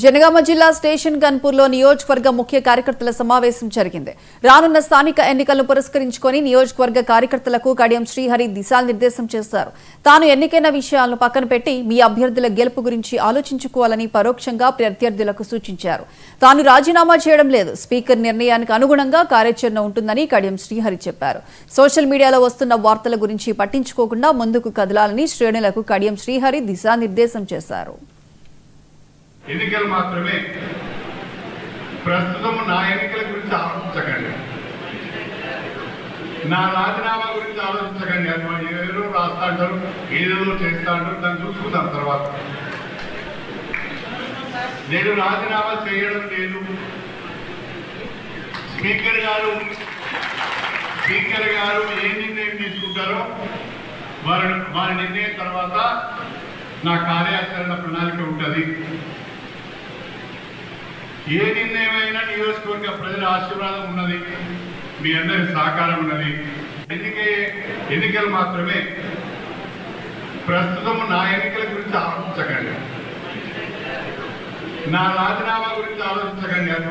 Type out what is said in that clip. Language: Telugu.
జనగామ జిల్లా స్టేషన్ గన్పూర్లో నియోజకవర్గ ముఖ్య కార్యకర్తల సమావేశం జరిగింది. రానున్న స్థానిక ఎన్నికలను పురస్కరించుకొని నియోజకవర్గ కార్యకర్తలకు కడియం శ్రీహరి దిశానిర్దేశం చేశారు. తాను ఎన్నికైన విషయాలను పక్కన పెట్టి మీ అభ్యర్థుల గెలుపు గురించి ఆలోచించుకోవాలని పరోక్షంగా ప్రత్యర్థులకు సూచించారు. తాను రాజీనామా చేయడం లేదు, స్పీకర్ నిర్ణయానికి అనుగుణంగా కార్యాచరణ ఉంటుందని కడియం శ్రీహరి చెప్పారు. సోషల్ మీడియాలో వస్తున్న వార్తల గురించి పట్టించుకోకుండా ముందుకు కదలాలని శ్రేణులకు కడియం శ్రీహరి దిశానిర్దేశం చేశారు. ఎన్నికలు మాత్రమే, ప్రస్తుతం నా ఎన్నికల గురించి ఆలోచించకండి, నా రాజీనామా గురించి ఆలోచించకండి. అది ఏదో రాస్తా అంటారు, ఏదో చేస్తా అంటారు, దాన్ని చూసుకుందాం తర్వాత. నేను రాజీనామా చేయడం లేదు. స్పీకర్ గారు ఏ నిర్ణయం తీసుకుంటారో వారి నిర్ణయం తర్వాత నా కార్యాచరణ ప్రణాళిక ఉంటుంది. ఏ నిర్ణయమైనా నియోజకవర్గ ప్రజల ఆశీర్వాదం ఉన్నది, మీ అందరి సహకారం ఉన్నది. ఎన్నికలు మాత్రమే, ప్రస్తుతం నా ఎన్నికల గురించి ఆలోచించకండి, నా రాజీనామా గురించి ఆలోచించకండి. అది